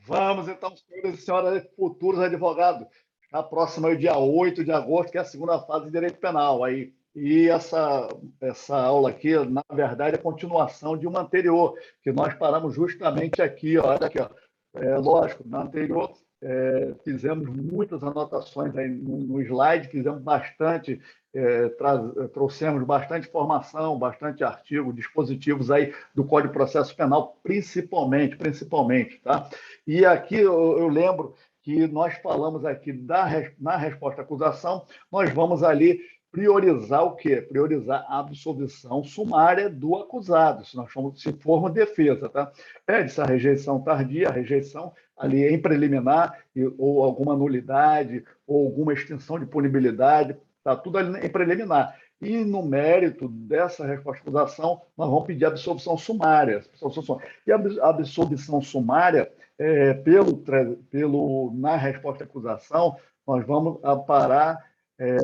Vamos, então, senhores e senhoras, futuros advogados. A próxima é o dia 8 de agosto, que é a segunda fase de direito penal. Aí, e essa aula aqui, na verdade, é continuação de uma anterior, que nós paramos justamente aqui. Ó, olha aqui, ó. Lógico, na anterior fizemos muitas anotações aí no slide, fizemos bastante, trouxemos bastante informação, bastante artigo, dispositivos aí do Código de Processo Penal, principalmente, tá? E aqui eu lembro que nós falamos aqui na resposta à acusação, nós vamos ali priorizar o quê? Priorizar a absolvição sumária do acusado, se formos defesa, tá? Pede-se a rejeição tardia, a rejeição ali em preliminar, ou alguma nulidade, ou alguma extinção de punibilidade, está tudo ali em preliminar. E no mérito dessa resposta à acusação, nós vamos pedir absolvição sumária. E a absolvição sumária, na resposta à acusação, nós vamos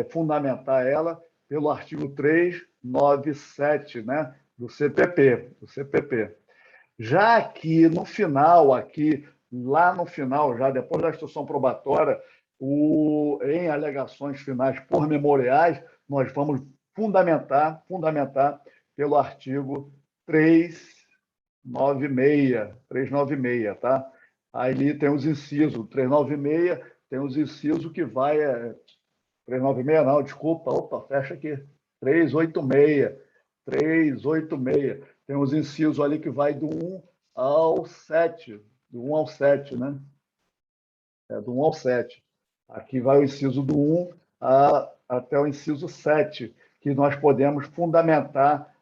fundamentar ela pelo artigo 397, né, do CPP. Já aqui no final, lá no final, já depois da instrução probatória, em alegações finais por memoriais, nós vamos fundamentar pelo artigo 396, tá? Aí tem os incisos, 396, tem os incisos que vai... 396 não, desculpa, fecha aqui. 386. Tem os incisos ali que vai do 1 ao 7, né? Do 1 ao 7. Aqui vai o inciso do 1 até o inciso 7, que nós podemos fundamentar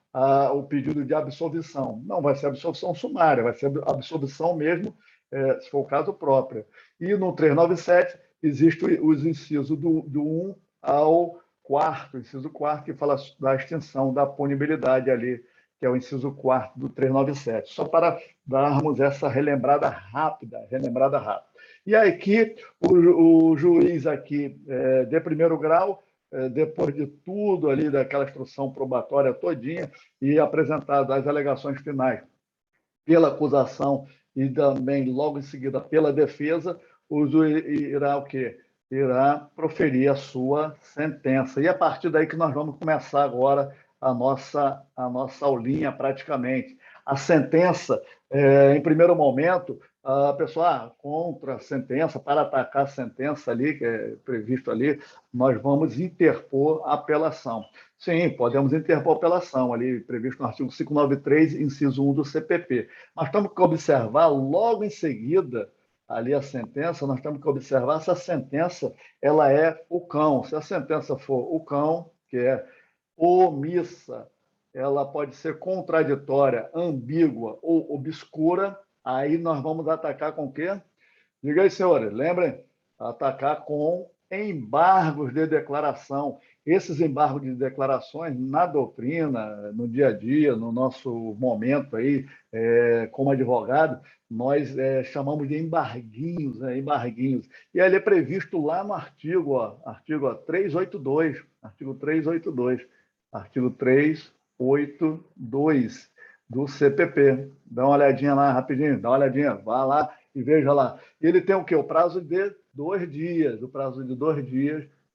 o pedido de absolvição. Não vai ser absolvição sumária, vai ser absolvição mesmo, se for o caso próprio. E no 397 existem os incisos do 1 ao 4º, inciso 4º, que fala da extinção da punibilidade ali, que é o inciso 4º do 397. Só para darmos essa relembrada rápida. E aqui, o juiz aqui, de primeiro grau, depois de tudo ali, daquela instrução probatória todinha, e apresentado as alegações finais pela acusação e também, logo em seguida, pela defesa, o juiz irá o quê? Irá proferir a sua sentença. E é a partir daí que nós vamos começar agora a nossa aulinha, praticamente. A sentença, em primeiro momento, a pessoa contra a sentença, para atacar a sentença ali, que é previsto ali, nós vamos interpor a apelação. Sim, podemos interpor a apelação, ali previsto no artigo 593, inciso 1 do CPP. Mas temos que observar, logo em seguida, ali a sentença, nós temos que observar se a sentença ela é o cão. Se a sentença for o cão, que é omissa, ela pode ser contraditória, ambígua ou obscura, aí nós vamos atacar com o quê? Diga aí, senhores, lembrem? Atacar com embargos de declaração. Esses embargos de declarações, na doutrina, no dia a dia, no nosso momento aí, como advogado, nós chamamos de embarguinhos, né? Embarguinhos. E ele é previsto lá no artigo 382, artigo 382 do CPP. Dá uma olhadinha lá rapidinho, vá lá e veja lá. Ele tem o quê? O prazo de 2 dias,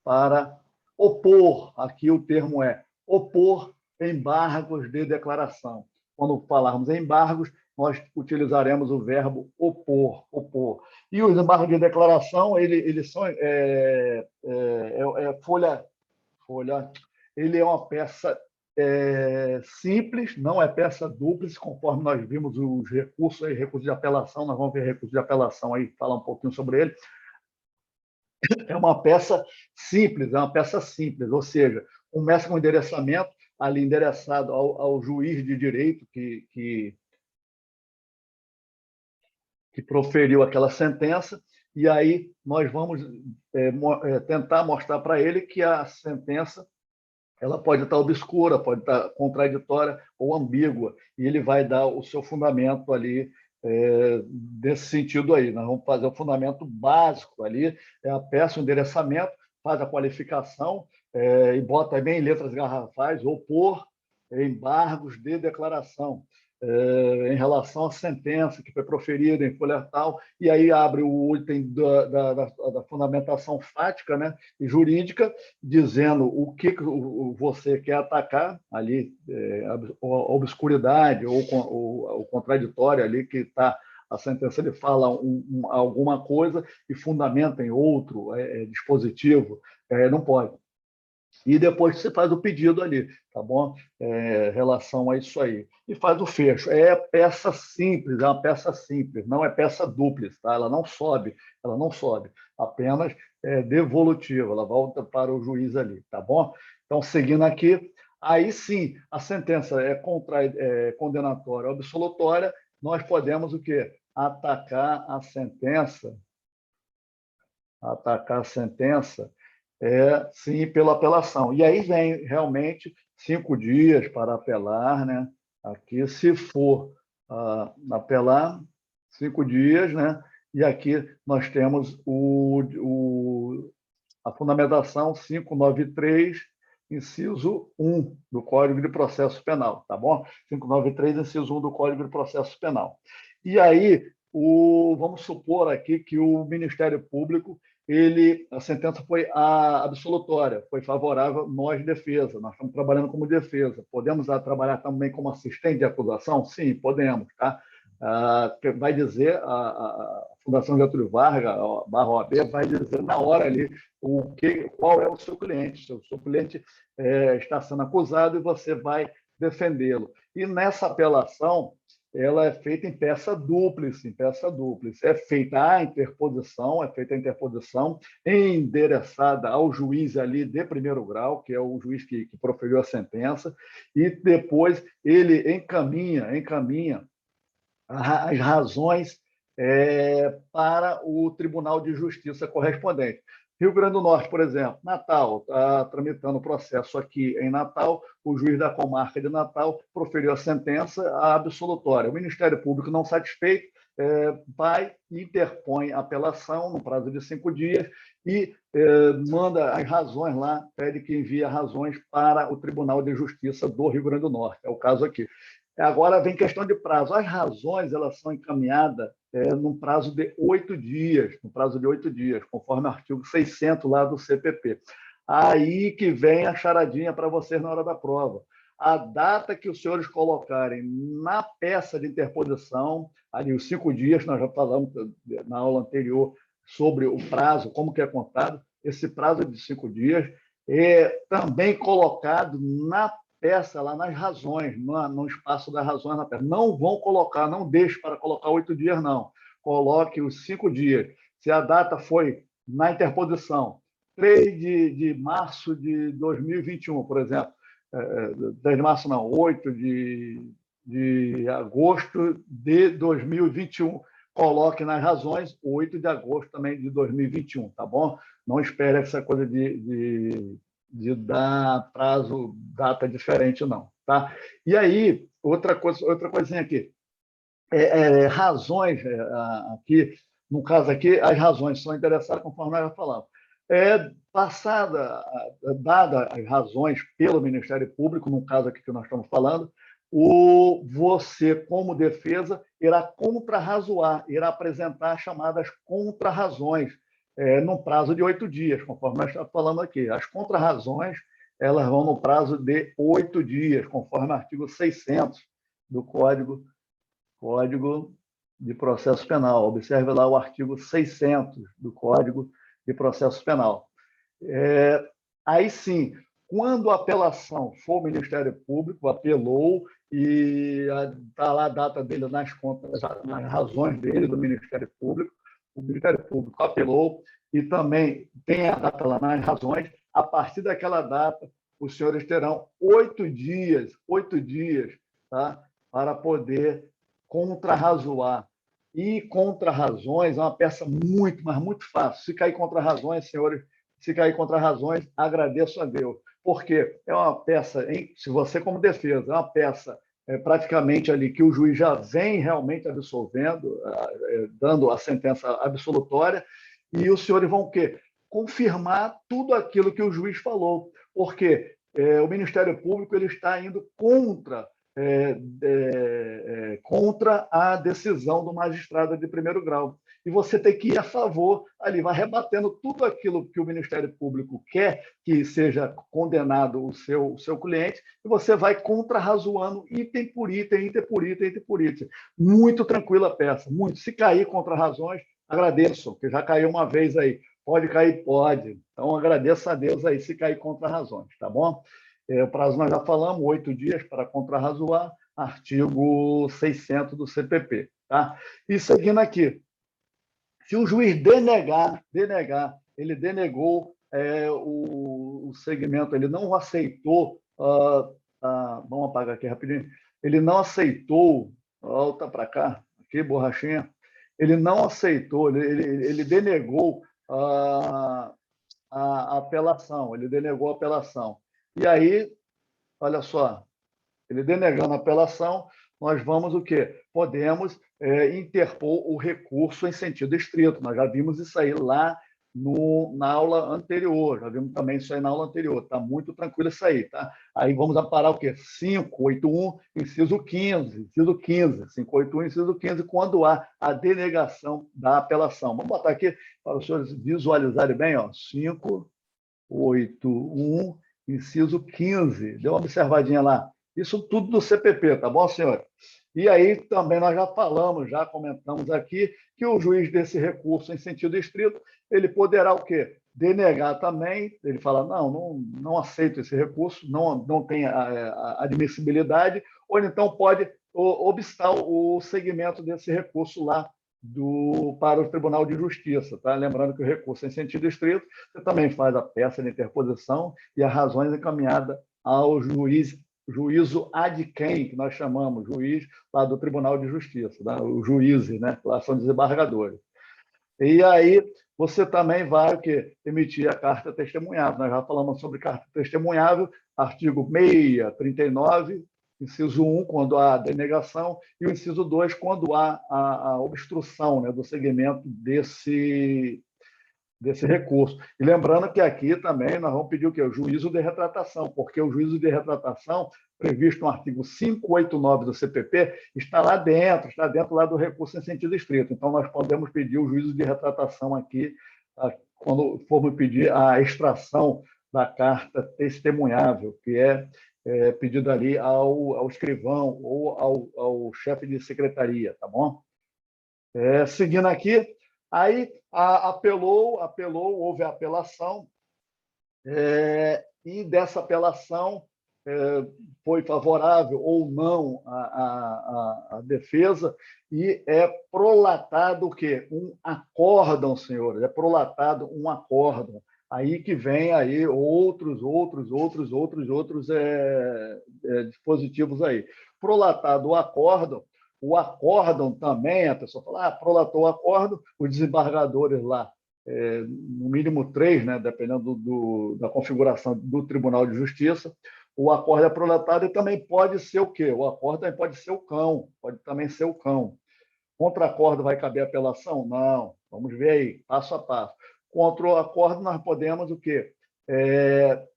para opor, aqui o termo é opor embargos de declaração. Quando falarmos em embargos, nós utilizaremos o verbo opor. E os embargos de declaração, eles são folha, ele é uma peça simples, não é peça dupla, conforme nós vimos os recursos aí, recurso de apelação, nós vamos ver recurso de apelação aí, falar um pouquinho sobre ele. É uma peça simples, ou seja, começa com o endereçamento ali endereçado ao juiz de direito que proferiu aquela sentença, e aí nós vamos tentar mostrar para ele que a sentença ela pode estar obscura, pode estar contraditória ou ambígua, e ele vai dar o seu fundamento ali desse sentido aí. Nós vamos fazer o fundamento básico ali, a peça, o endereçamento, faz a qualificação e bota bem em letras garrafais, opor embargos de declaração. em relação à sentença que foi proferida em folha tal, e aí abre o item da fundamentação fática, né, e jurídica, dizendo o que você quer atacar ali, a obscuridade ou o contraditório ali que está. A sentença ele fala alguma coisa e fundamenta em outro dispositivo, não pode. E depois você faz o pedido ali, tá bom? Relação a isso aí. E faz o fecho. É peça simples, é uma peça simples, não é peça dúplice, tá? Ela não sobe, apenas devolutiva, ela volta para o juiz ali, tá bom? Então, seguindo aqui, aí sim, a sentença é condenatória ou absolutória, nós podemos o quê? Atacar a sentença sim, pela apelação. E aí vem realmente 5 dias para apelar, né? Aqui, se for apelar, 5 dias, né? E aqui nós temos a fundamentação 593, inciso 1 do Código de Processo Penal, tá bom? 593, inciso 1 do Código de Processo Penal. E aí, vamos supor aqui que o Ministério Público, a sentença foi absolutória, foi favorável nós, defesa. Nós estamos trabalhando como defesa. Podemos trabalhar também como assistente de acusação? Sim, podemos, tá? Vai dizer a Fundação Getúlio Vargas, a barra OAB, vai dizer na hora ali qual é o seu cliente. O seu cliente está sendo acusado e você vai defendê-lo. E nessa apelação, ela é feita em peça dúplice, é feita a interposição, endereçada ao juiz ali de primeiro grau, que é o juiz que proferiu a sentença, e depois ele encaminha as razões para o Tribunal de Justiça correspondente. Rio Grande do Norte, por exemplo, Natal, está tramitando o processo aqui em Natal, o juiz da comarca de Natal proferiu a sentença absolutória. O Ministério Público, não satisfeito, vai e interpõe a apelação no prazo de 5 dias e manda as razões lá, pede que envie razões para o Tribunal de Justiça do Rio Grande do Norte. É o caso aqui. Agora vem questão de prazo. As razões elas são encaminhadas num prazo de 8 dias, conforme o artigo 600 lá do CPP. Aí que vem a charadinha para vocês na hora da prova. A data que os senhores colocarem na peça de interposição, ali os 5 dias, nós já falamos na aula anterior sobre o prazo, como que é contado, esse prazo de 5 dias é também colocado na peça lá nas razões, no espaço das razões na peça. Não vão colocar, não deixe para colocar 8 dias, não. Coloque os 5 dias. Se a data foi na interposição, 3 de março de 2021, por exemplo, 10 de março não, 8 de agosto de 2021, coloque nas razões 8 de agosto também de 2021, tá bom? Não espere essa coisa de dar prazo, data diferente, não. Tá? E aí, outra coisinha aqui. Razões, aqui, no caso aqui, as razões são interessadas, conforme nós já falamos. Dada as razões pelo Ministério Público, no caso aqui que nós estamos falando, você, como defesa, irá contrarrazoar, irá apresentar chamadas contrarrazões, no prazo de 8 dias, conforme nós estamos falando aqui. As contrarrazões elas vão no prazo de 8 dias, conforme o artigo 600 do Código de Processo Penal. Observe lá o artigo 600 do Código de Processo Penal. Aí sim, quando a apelação for o Ministério Público, apelou e está lá a data dele nas contas, nas razões dele, do Ministério Público, o Ministério Público apelou e também tem a data lá nas razões, a partir daquela data, os senhores terão 8 dias, tá, para poder contrarrazoar. E contrarrazões é uma peça muito, mas muito fácil. Se cair contrarrazões, senhores, agradeço a Deus. Porque é uma peça, se você como defesa, é uma peça praticamente ali que o juiz já vem realmente absolvendo, dando a sentença absolutória, e os senhores vão o quê? Confirmar tudo aquilo que o juiz falou, porque o Ministério Público ele está indo contra contra a decisão do magistrado de primeiro grau. E você tem que ir a favor ali, vai rebatendo tudo aquilo que o Ministério Público quer que seja condenado o seu cliente, e você vai contra-razoando item por item, item por item, item por item. Muito tranquila a peça, muito. Se cair contra-razões, agradeço, que já caiu uma vez aí. Pode cair? Pode. Então, agradeço a Deus aí se cair contra-razões, tá bom? O prazo nós já falamos, 8 dias para contra-razoar, artigo 600 do CPP. Tá? E seguindo aqui, se o juiz denegar, ele denegou o segmento, ele não aceitou, vamos apagar aqui rapidinho, ele não aceitou, volta para cá, aqui, borrachinha, ele não aceitou, ele denegou a apelação, ele denegou a apelação. E aí, olha só, ele denegando a apelação, nós vamos o quê? Podemos interpor o recurso em sentido estrito. Nós já vimos isso aí lá na aula anterior, já vimos também isso aí na aula anterior. Está muito tranquilo isso aí, tá? Aí vamos aparar o quê? 581, inciso 15, 581, inciso 15, quando há a denegação da apelação. Vamos botar aqui para os senhores visualizarem bem, ó, 581, inciso 15. Dê uma observadinha lá. Isso tudo do CPP, tá bom, senhor? E aí também nós já falamos, já comentamos aqui, que o juiz desse recurso em sentido estrito, ele poderá o quê? Denegar também, ele fala, não aceito esse recurso, não tem a admissibilidade, ou então pode obstar o segmento desse recurso lá para o Tribunal de Justiça. Tá? Lembrando que o recurso em sentido estrito, você também faz a peça de interposição e as razões encaminhadas ao juízo ad quem, que nós chamamos, juiz lá do Tribunal de Justiça, né? O juízes, né? Lá são desembargadores. E aí você também vai o quê? Emitir a carta testemunhável. Nós já falamos sobre carta testemunhável, artigo 639, inciso 1, quando há denegação, e o inciso 2, quando há a obstrução, né, do segmento desse recurso. E lembrando que aqui também nós vamos pedir o quê? O juízo de retratação, porque o juízo de retratação, previsto no artigo 589 do CPP, está dentro lá do recurso em sentido estrito. Então, nós podemos pedir o juízo de retratação aqui, quando formos pedir a extração da carta testemunhável, que é pedido ali ao escrivão ou ao chefe de secretaria, tá bom? Seguindo aqui, aí apelou, houve a apelação, e dessa apelação foi favorável ou não a defesa, e é prolatado o quê? Um acórdão, senhores, é prolatado um acórdão. Aí que vem aí outros dispositivos aí. Prolatado o acórdão também, a pessoa fala, prolatou o acórdão, os desembargadores lá, no mínimo 3, né, dependendo da configuração do Tribunal de Justiça, o acórdão é prolatado e também pode ser o quê? O acórdão também pode ser o cão, pode também ser o cão. Contra acórdão vai caber apelação? Não. Vamos ver aí, passo a passo. Contra o acórdão nós podemos o quê?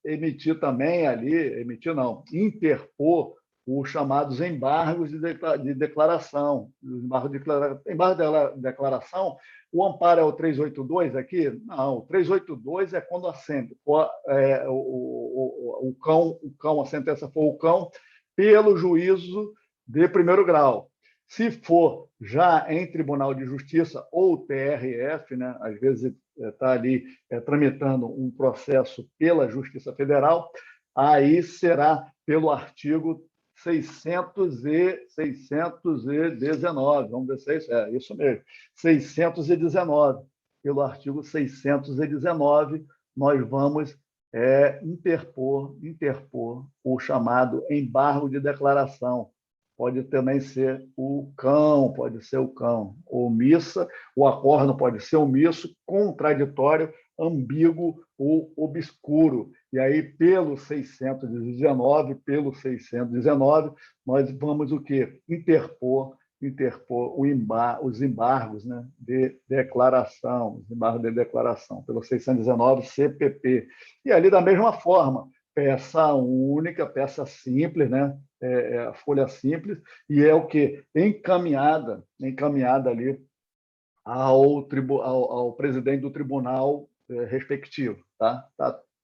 Emitir também ali, interpor os chamados embargos de declaração. Embargo de declaração, o amparo é o 382 aqui? Não, o 382 é quando a sentença for o cão, pelo juízo de primeiro grau. Se for já em Tribunal de Justiça ou TRF, né, às vezes está ali tramitando um processo pela Justiça Federal, aí será pelo artigo 619, vamos ver se é isso, isso mesmo, 619. Pelo artigo 619, nós vamos interpor o chamado embargo de declaração. Pode também ser o cão, omissa, o acórdão pode ser omisso, contraditório, ambíguo ou obscuro. E aí, pelo 619, nós vamos o quê? Interpor os embargos, né, de declaração, pelo 619 CPP. E ali, da mesma forma, Peça única, peça simples, né? A folha simples, e é o que? Encaminhada ali ao presidente do tribunal respectivo. Tá?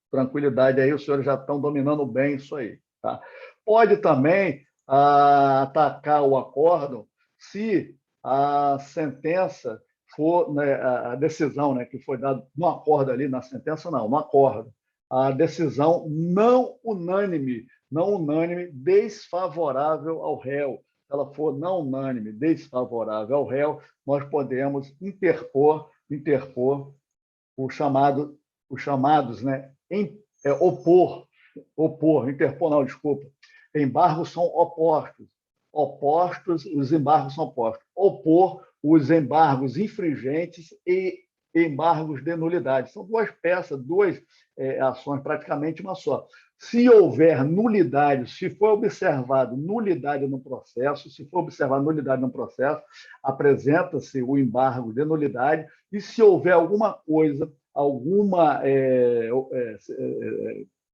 Tranquilidade aí, os senhores já estão dominando bem isso aí. Tá? Pode também atacar o acórdão se a sentença for, né, a decisão, né, que foi dada no acórdão ali, na sentença não, no acórdão, a decisão não unânime, desfavorável ao réu. Se ela for não unânime, desfavorável ao réu, nós podemos interpor os chamados, né, interpor não, desculpa. Embargos são opostos, os embargos são opostos. Opor os embargos infringentes e embargos de nulidade. São duas peças, duas ações, praticamente uma só. Se houver nulidade, se for observado nulidade no processo, apresenta-se o embargo de nulidade, e se houver alguma coisa, alguma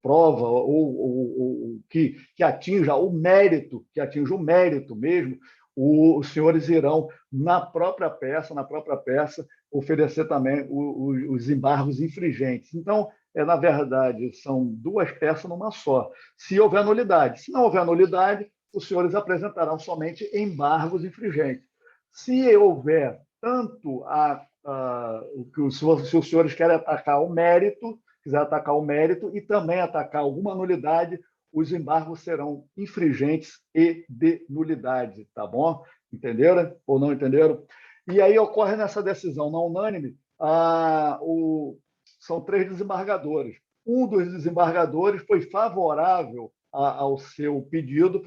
prova ou que atinja o mérito, mesmo, os senhores irão, na própria peça, oferecer também os embargos infringentes. Então, na verdade, são duas peças numa só. Se houver nulidade. Se não houver nulidade, os senhores apresentarão somente embargos infringentes. Se houver tanto se os senhores querem atacar o mérito, quiser atacar o mérito e também atacar alguma nulidade, os embargos serão infringentes e de nulidade, tá bom? Entenderam ou não entenderam? E aí ocorre nessa decisão não unânime, são 3 desembargadores. Um dos desembargadores foi favorável ao seu pedido,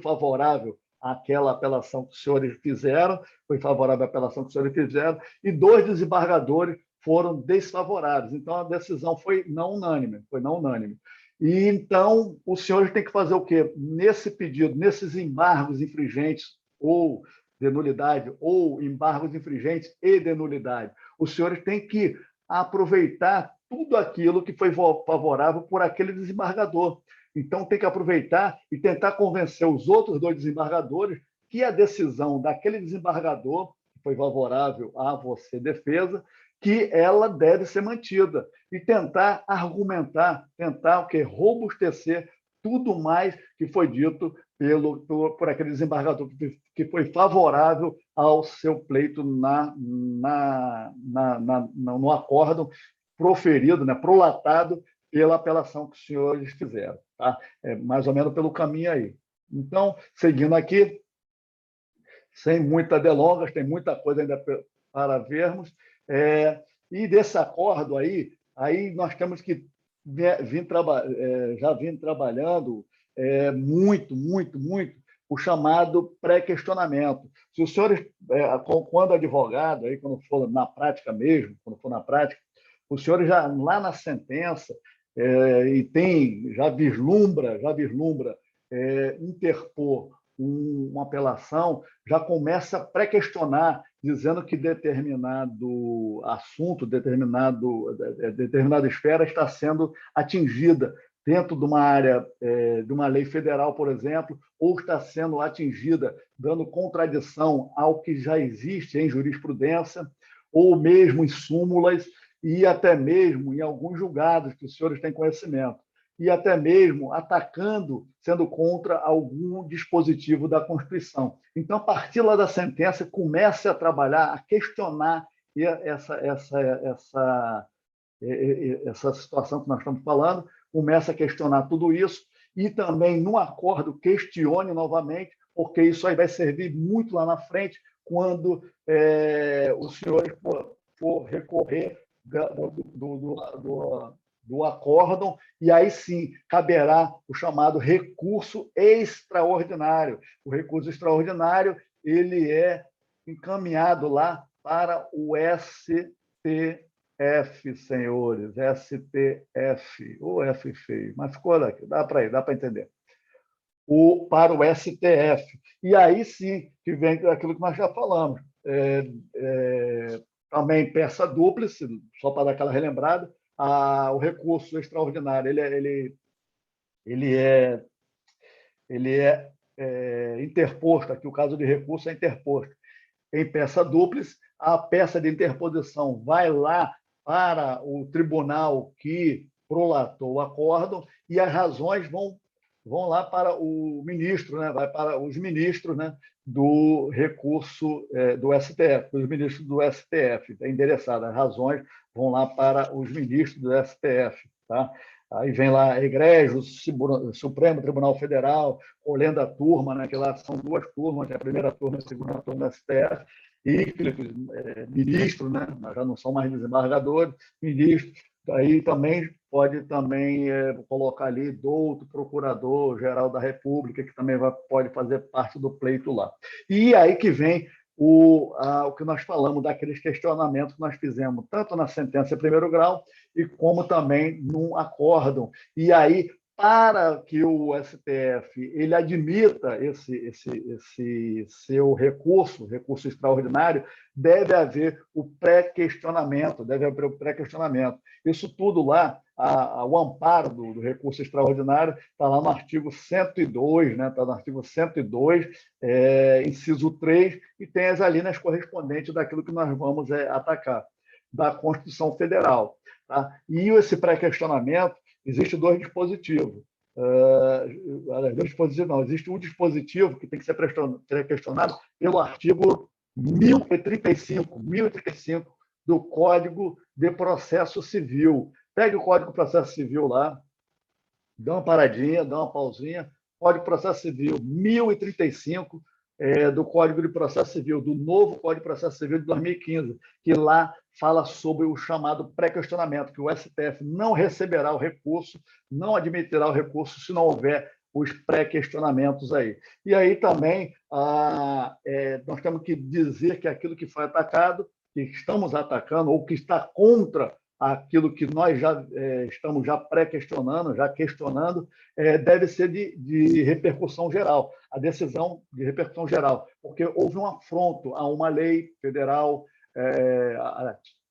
favorável àquela apelação que os senhores fizeram, e 2 desembargadores foram desfavoráveis. Então, a decisão foi não unânime. E, então, os senhores têm que fazer o quê? Nesse pedido, nesses embargos infringentes ou de nulidade, ou embargos infringentes e de nulidade, os senhores têm que aproveitar tudo aquilo que foi favorável por aquele desembargador. Então, tem que aproveitar e tentar convencer os outros 2 desembargadores que a decisão daquele desembargador, que foi favorável a você, defesa, que ela deve ser mantida. E tentar argumentar, robustecer tudo mais que foi dito por aquele desembargador que foi favorável ao seu pleito no acórdão proferido, né, prolatado pela apelação que os senhores fizeram. Tá? Mais ou menos pelo caminho aí. Então, seguindo aqui, sem muitas delongas, tem muita coisa ainda para vermos. E desse acordo aí nós temos que já vim trabalhando muito o chamado pré-questionamento. Se os senhores, quando advogado, aí, quando for na prática, os senhores já lá na sentença já vislumbra interpor uma apelação, já começa a pré-questionar, dizendo que determinado assunto, determinada esfera está sendo atingida dentro de uma área, de uma lei federal, por exemplo, ou está sendo atingida dando contradição ao que já existe em jurisprudência, ou mesmo em súmulas, e até mesmo em alguns julgados que os senhores têm conhecimento, e até mesmo atacando, sendo contra algum dispositivo da Constituição. Então, a partir lá da sentença, comece a trabalhar, a questionar essa situação que nós estamos falando, comece a questionar tudo isso, e também, no acordo, questione novamente, porque isso aí vai servir muito lá na frente, quando os senhores for recorrer do acórdão, e aí sim caberá o chamado recurso extraordinário. O recurso extraordinário ele é encaminhado lá para o STF, senhores, STF, ou F feio, mas ficou daqui, dá para entender. Para o STF. E aí sim que vem aquilo que nós já falamos. Também peça dúplice, só para dar aquela relembrada, o recurso extraordinário ele é, interposto, aqui o caso de recurso é interposto em peça dúplice, a peça de interposição vai lá para o tribunal que prolatou o acórdão e as razões vão lá para o ministro, né? Vai para os ministros, né, do recurso do STF, os ministros do STF, é endereçado. As razões vão lá para os ministros do STF, tá? Aí vem lá egrégio, Supremo Tribunal Federal, colhendo a turma, né, que lá são duas turmas, a primeira turma e a segunda turma do STF, e ministro, né, já não são mais desembargadores, ministro. Aí também pode também colocar ali douto procurador-geral da República, que também pode fazer parte do pleito lá. E aí que vem o que nós falamos daqueles questionamentos que nós fizemos, tanto na sentença em primeiro grau, e como também num acórdão. E aí, para que o STF ele admita esse seu recurso extraordinário, deve haver o pré-questionamento, Isso tudo lá, o amparo do recurso extraordinário está lá no artigo 102, né? Está no artigo 102, inciso 3, e tem as alíneas correspondentes daquilo que nós vamos atacar, da Constituição Federal. Tá? E esse pré-questionamento, existe dois dispositivos. Existe um dispositivo que tem que ser questionado pelo artigo 1035 do Código de Processo Civil. Pegue o Código de Processo Civil lá, dá uma paradinha, dá uma pausinha. Código de Processo Civil 1035, do Código de Processo Civil, do novo Código de Processo Civil de 2015, que lá fala sobre o chamado pré-questionamento, que o STF não receberá o recurso, não admitirá o recurso se não houver os pré-questionamentos aí. E aí também nós temos que dizer que aquilo que foi atacado, que estamos atacando, ou que está contra aquilo que nós já estamos já pré-questionando, já questionando, deve ser de repercussão geral, a decisão de repercussão geral, porque houve um afronto a uma lei federal,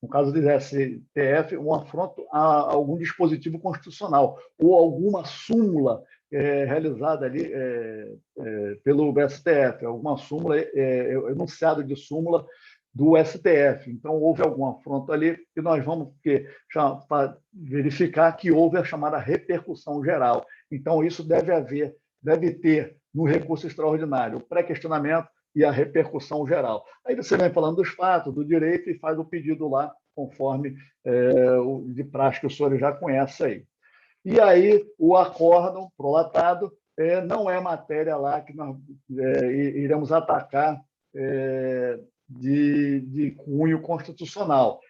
no caso do STF, um afronto a algum dispositivo constitucional ou alguma súmula realizada ali pelo STF, alguma súmula, enunciado de súmula do STF. Então, houve algum afronto ali e nós vamos verificar que houve a chamada repercussão geral. Então, isso deve ter no recurso extraordinário o pré-questionamento e a repercussão geral. Aí você vem falando dos fatos, do direito e faz o pedido lá, conforme de praxe que o senhor já conhece aí. E aí, o acórdão prolatado não é matéria lá que nós iremos atacar de cunho constitucional,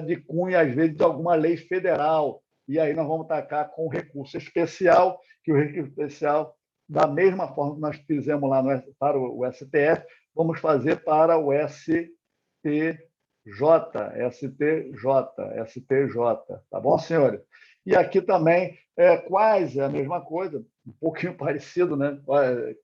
de cunho, às vezes, de alguma lei federal. E aí nós vamos atacar com recurso especial, que o recurso especial, da mesma forma que nós fizemos lá para o STF, vamos fazer para o STJ, tá bom, senhores? E aqui também quase a mesma coisa, um pouquinho parecido, né?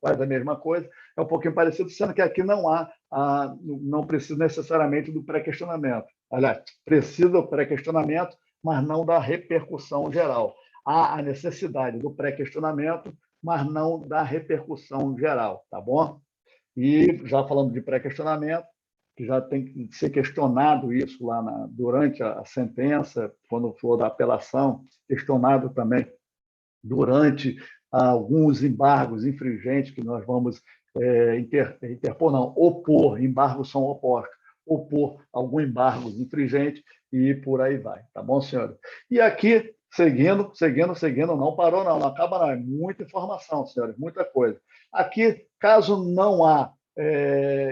Quase a mesma coisa, é um pouquinho parecido, sendo que aqui não precisa necessariamente do pré-questionamento. Aliás, precisa do pré-questionamento, mas não da repercussão geral. Há a necessidade do pré-questionamento, mas não da repercussão geral, tá bom? E já falando de pré-questionamento, que já tem que ser questionado isso lá durante a sentença, quando for da apelação, questionado também durante alguns embargos infringentes que nós vamos interpor, não, opor, embargos são opostos, opor algum embargo infringente e por aí vai, tá bom, senhores? E aqui, seguindo, não parou não acaba não, é muita informação, senhores, muita coisa. Aqui, caso não há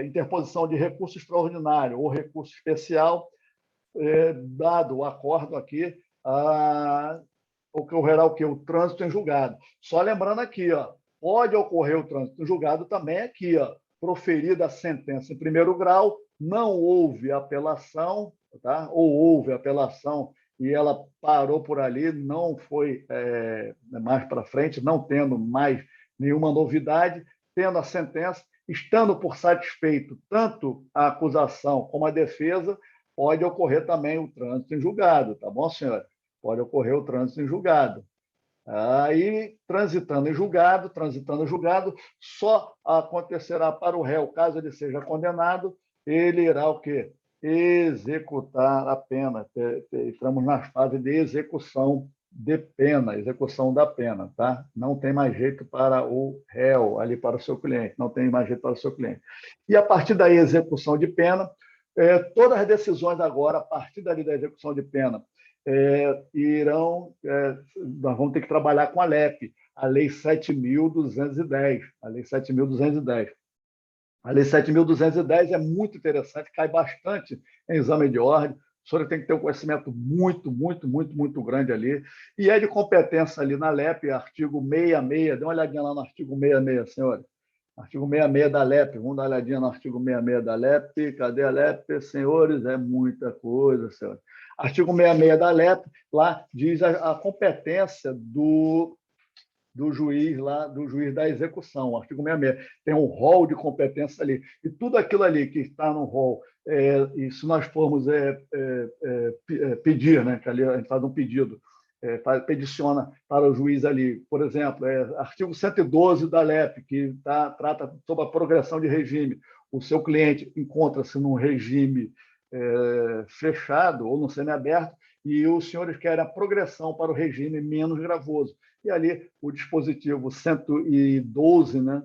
interposição de recurso extraordinário ou recurso especial, dado o acordo aqui, ocorrerá o quê? O trânsito em julgado. Só lembrando aqui, pode ocorrer o trânsito em julgado também aqui, proferida a sentença em primeiro grau, não houve apelação, tá? Ou houve apelação e ela parou por ali, não foi mais para frente, não tendo mais nenhuma novidade, tendo a sentença, estando por satisfeito tanto a acusação como a defesa, pode ocorrer também o trânsito em julgado, tá bom, senhora? pode ocorrer o trânsito em julgado. Aí, transitando em julgado, só acontecerá para o réu, caso ele seja condenado, ele irá o quê? Executar a pena. Entramos na fase de execução de pena, execução da pena, tá? Não tem mais jeito para o réu, ali para o seu cliente, não tem mais jeito para o seu cliente. E a partir daí, execução de pena, todas as decisões agora, a partir dali da execução de pena, nós vamos ter que trabalhar com a LEP, a Lei 7.210. A Lei 7.210. A Lei 7.210 é muito interessante, cai bastante em exame de ordem. O senhor tem que ter um conhecimento muito grande ali. E é de competência ali na LEP, artigo 66. Dê uma olhadinha lá no artigo 66, senhores. Artigo 66 da LEP. Vamos dar uma olhadinha no artigo 66 da LEP. Cadê a LEP, senhores? É muita coisa, senhores. Artigo 66 da LEP, lá diz a competência do juiz lá, do juiz da execução, o artigo 66. Tem um rol de competência ali. E tudo aquilo ali que está no rol, e se nós formos pedir, né, que ali a gente faz um pedido, peticiona para o juiz ali, por exemplo, artigo 112 da LEP, que trata sobre a progressão de regime. O seu cliente encontra-se num regime fechado ou no semiaberto, e os senhores querem a progressão para o regime menos gravoso. E ali o dispositivo 112, né,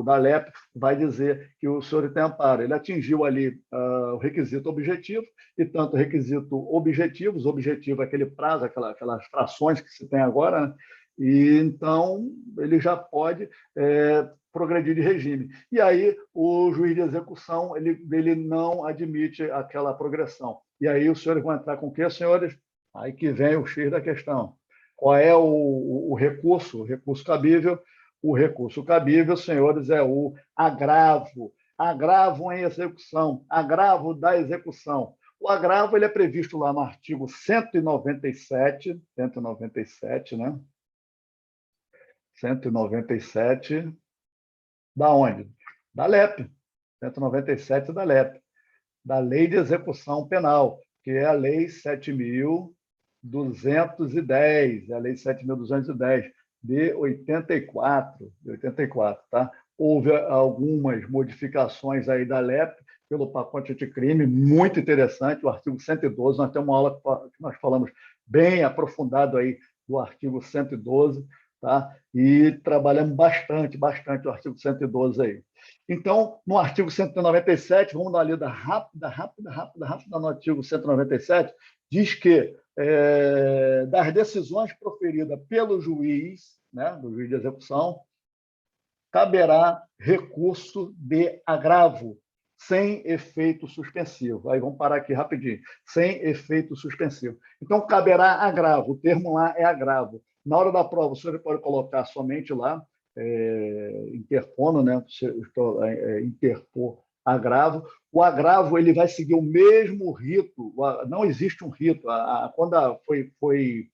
da LEP vai dizer que o senhor tem amparo. Ele atingiu ali o requisito objetivo, e tanto requisito objetivos, objetivo é aquele prazo, aquelas frações que se tem agora, né? E então ele já pode progredir de regime. E aí o juiz de execução ele não admite aquela progressão. E aí os senhores vão entrar com o quê, senhores? Aí que vem o X da questão. Qual é o recurso? O recurso cabível. O recurso cabível, senhores, é o agravo. Agravo em execução. Agravo da execução. O agravo ele é previsto lá no artigo 197, né? 197, da onde? Da LEP. 197 da LEP, da Lei de Execução Penal, que é a Lei 7.210, a Lei 7.210 de 84, tá? Houve algumas modificações aí da LEP pelo pacote anticrime, muito interessante, o artigo 112, nós temos uma aula que nós falamos bem aprofundado aí do artigo 112, tá? E trabalhamos bastante o artigo 112 aí. Então, no artigo 197, vamos dar uma lida rápida no artigo 197, diz que das decisões proferidas pelo juiz, né, do juiz de execução, caberá recurso de agravo, sem efeito suspensivo. Aí vamos parar aqui rapidinho. Sem efeito suspensivo. Então, caberá agravo. O termo lá é agravo. Na hora da prova, o senhor pode colocar somente lá, interpondo, né? Interpor agravo. O agravo ele vai seguir o mesmo rito. Não existe um rito. Quando foi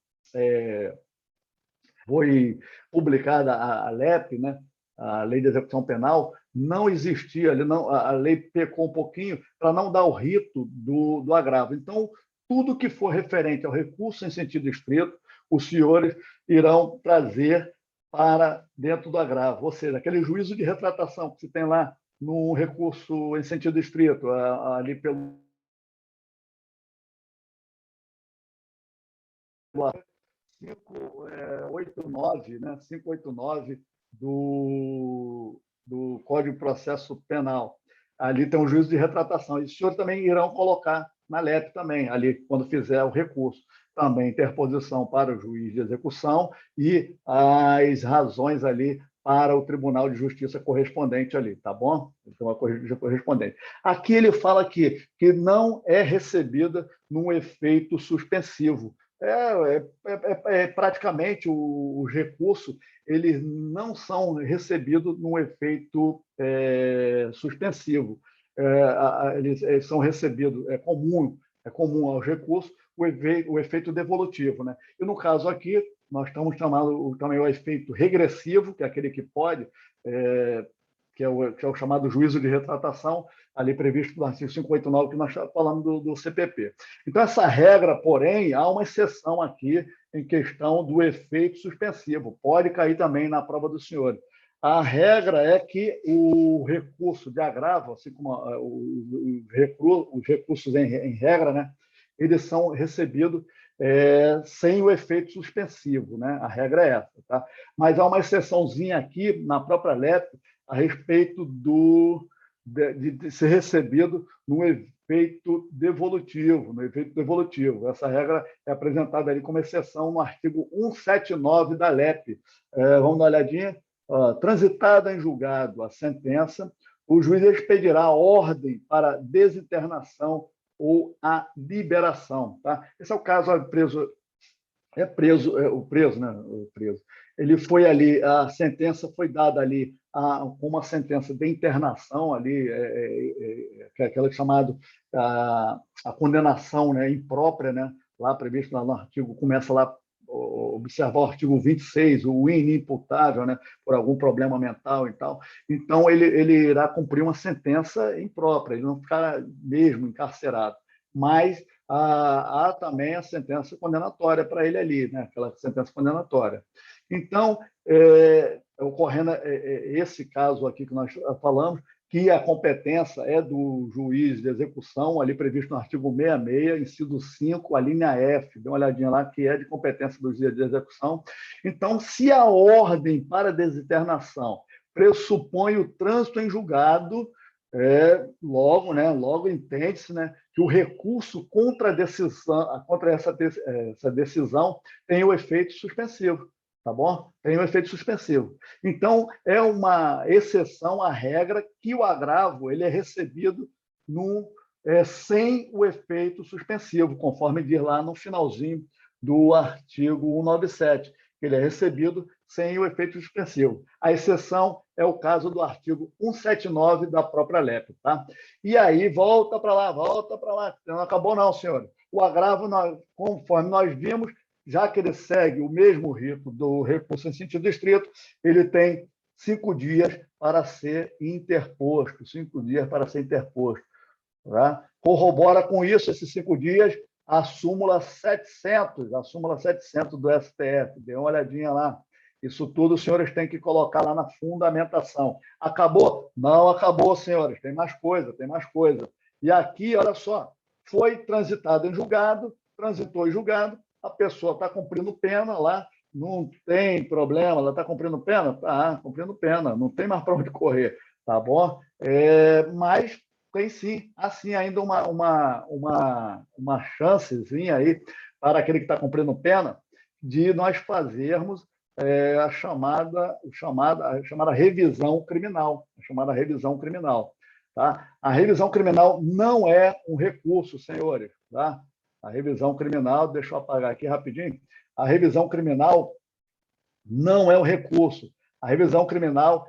publicada a LEP, né? A Lei de Execução Penal, não existia, a lei pecou um pouquinho para não dar o rito do agravo. Então, tudo que for referente ao recurso em sentido estrito, os senhores irão trazer para dentro do agravo, ou seja, aquele juízo de retratação que se tem lá no recurso em sentido estrito, ali pelo 589, né? 589 do Código de Processo Penal. Ali tem um juízo de retratação. E os senhores também irão colocar na LEP também, ali, quando fizer o recurso. Também interposição para o juiz de execução e as razões ali para o Tribunal de Justiça correspondente ali, tá bom? Então, a correspondente. Aqui ele fala que não é recebida num efeito suspensivo. Praticamente os recursos eles não são recebidos num efeito suspensivo. Eles são recebidos, é comum aos recursos o efeito devolutivo, né? E no caso aqui, nós estamos chamando também o efeito regressivo, que é aquele que pode, que é o chamado juízo de retratação, ali previsto no artigo 589, que nós estamos falando do CPP. Então, essa regra, porém, há uma exceção aqui em questão do efeito suspensivo. Pode cair também na prova do senhor. A regra é que o recurso de agravo, assim como os recursos em regra, né, eles são recebidos sem o efeito suspensivo, né? A regra é essa, tá? Mas há uma exceçãozinha aqui na própria LEP a respeito de ser recebido no efeito devolutivo, no efeito devolutivo. Essa regra é apresentada ali como exceção no artigo 179 da LEP. Vamos dar uma olhadinha. Transitada em julgado a sentença, o juiz expedirá ordem para desinternação ou a liberação. Tá? Esse é o caso o preso, né? O preso. Ele foi ali, a sentença foi dada ali com uma sentença de internação ali, que é aquela chamada a condenação, né, imprópria, né, lá previsto lá no artigo, começa lá observar o artigo 26, o inimputável, né, por algum problema mental e tal. Então, ele irá cumprir uma sentença imprópria, ele não ficará mesmo encarcerado. Mas há também a sentença condenatória para ele ali, né, aquela sentença condenatória. Então, ocorrendo esse caso aqui que nós falamos, que a competência é do juiz de execução, ali previsto no artigo 66, inciso 5, a linha F, dê uma olhadinha lá, que é de competência do juiz de execução. Então, se a ordem para desinternação pressupõe o trânsito em julgado, logo entende-se, né, que o recurso contra essa decisão tem o efeito suspensivo. Tá bom? Tem um efeito suspensivo. Então, é uma exceção à regra que o agravo ele é recebido sem o efeito suspensivo, conforme diz lá no finalzinho do artigo 197, que ele é recebido sem o efeito suspensivo. A exceção é o caso do artigo 179 da própria LEP. Tá? E aí, volta para lá. Não acabou não, senhor. O agravo, conforme nós vimos, já que ele segue o mesmo rito do recurso em sentido estrito, ele tem 5 dias para ser interposto, 5 dias para ser interposto. Tá? Corrobora com isso, esses 5 dias, a súmula 700 do STF. Dê uma olhadinha lá. Isso tudo os senhores têm que colocar lá na fundamentação. Acabou? Não acabou, senhores. Tem mais coisa. E aqui, olha só, foi transitado em julgado, transitou em julgado, a pessoa está cumprindo pena lá, não tem problema, ela está cumprindo pena? Está cumprindo pena, não tem mais para onde correr, tá bom? Mas tem sim, assim, ainda uma chancezinha aí para aquele que está cumprindo pena de nós fazermos a chamada revisão criminal, Tá? A revisão criminal não é um recurso, senhores, tá? A revisão criminal, deixa eu apagar aqui rapidinho, a revisão criminal não é um recurso. A revisão criminal,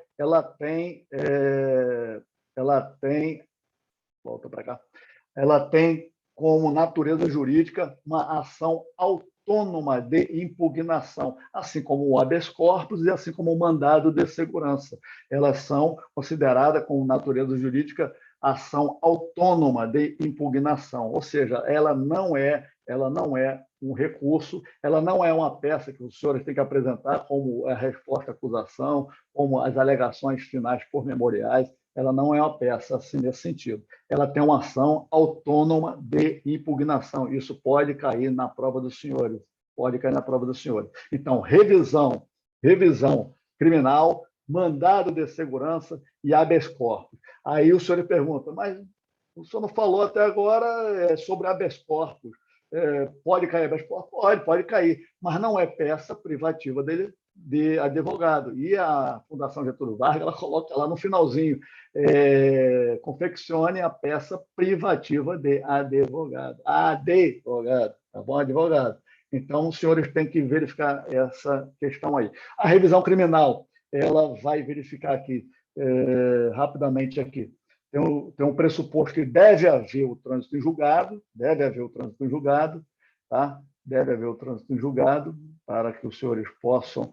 volta para cá, ela tem como natureza jurídica uma ação autônoma de impugnação, assim como o habeas corpus e assim como o mandado de segurança. Elas são consideradas como natureza jurídica ação autônoma de impugnação, ou seja, ela não é um recurso, ela não é uma peça que os senhores têm que apresentar como a resposta à acusação, como as alegações finais pormemoriais, ela não é uma peça assim nesse sentido. Ela tem uma ação autônoma de impugnação. Isso pode cair na prova dos senhores. Então, revisão criminal, mandado de segurança e habeas corpus. Aí o senhor pergunta, mas o senhor não falou até agora sobre habeas corpus. Pode cair habeas corpus? Pode cair, mas não é peça privativa dele, de advogado. E a Fundação Getúlio Vargas ela coloca lá no finalzinho, confeccione a peça privativa de advogado. Advogado, tá bom? Advogado. Então, os senhores têm que verificar essa questão aí. A revisão criminal, ela vai verificar aqui, rapidamente aqui. Tem um pressuposto que deve haver o trânsito em julgado, tá? Deve haver o trânsito em julgado, para que os senhores possam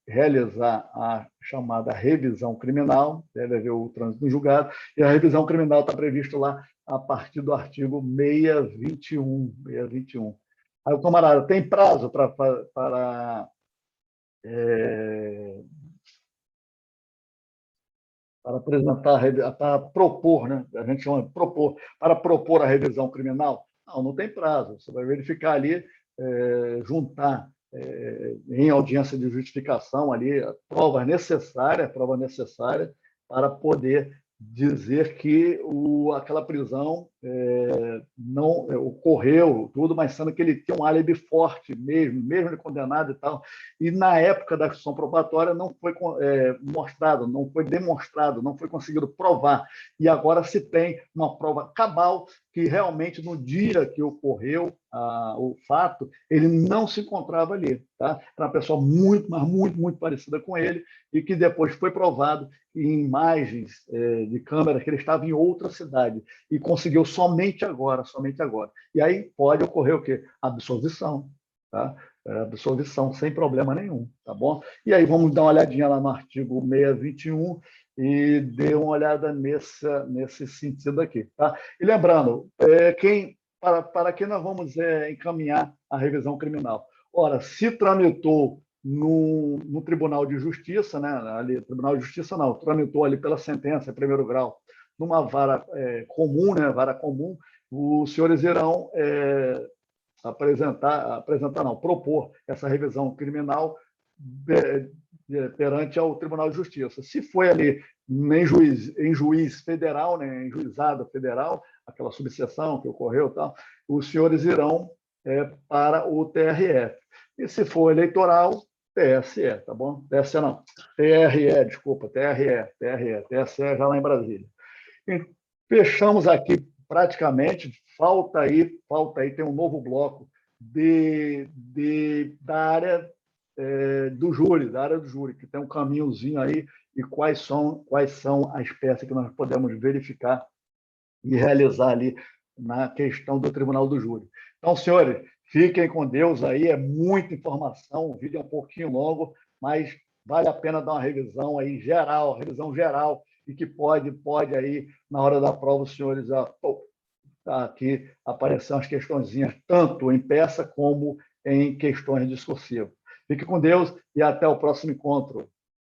realizar a chamada revisão criminal, deve haver o trânsito no julgado, e a revisão criminal está previsto lá a partir do artigo 621. 621. Aí o camarada tem prazo para apresentar, para propor, né? A gente chama de propor, para propor a revisão criminal? Não tem prazo. Você vai verificar ali, juntar em audiência de justificação ali a prova necessária para poder dizer que aquela prisão não ocorreu, tudo, mas sendo que ele tem um álibi forte mesmo ele condenado e tal. E na época da ação probatória não foi mostrado, não foi demonstrado, não foi conseguido provar. E agora se tem uma prova cabal que realmente no dia que ocorreu o fato, ele não se encontrava ali. Tá? Era uma pessoa muito, mas muito, muito parecida com ele e que depois foi provado em imagens de câmera que ele estava em outra cidade e conseguiu somente agora. E aí pode ocorrer o quê? Absolvição. Tá? Absolvição sem problema nenhum, tá bom? E aí vamos dar uma olhadinha lá no artigo 621 e dê uma olhada nesse sentido aqui, tá? E lembrando, para quem nós vamos encaminhar a revisão criminal? Ora, se tramitou no Tribunal de Justiça, né? Ali, Tribunal de Justiça não, tramitou ali pela sentença, em primeiro grau, numa vara comum, né? Vara comum, os senhores irão propor essa revisão criminal perante ao Tribunal de Justiça. Se foi ali em juiz federal, né, em juizado federal, aquela subseção que ocorreu, tal, os senhores irão para o TRF. E se for eleitoral, TSE, tá bom? TSE não, TRE, desculpa, TSE já lá em Brasília. E fechamos aqui praticamente, falta aí, tem um novo bloco da área do júri, que tem um caminhozinho aí, e quais são as peças que nós podemos verificar e realizar ali na questão do Tribunal do Júri. Então, senhores, fiquem com Deus aí, é muita informação, o vídeo é um pouquinho longo, mas vale a pena dar uma revisão aí revisão geral, e que pode aí, na hora da prova, os senhores aqui aparecer as questõezinhas, tanto em peça como em questões discursivas. Fique com Deus e até o próximo encontro.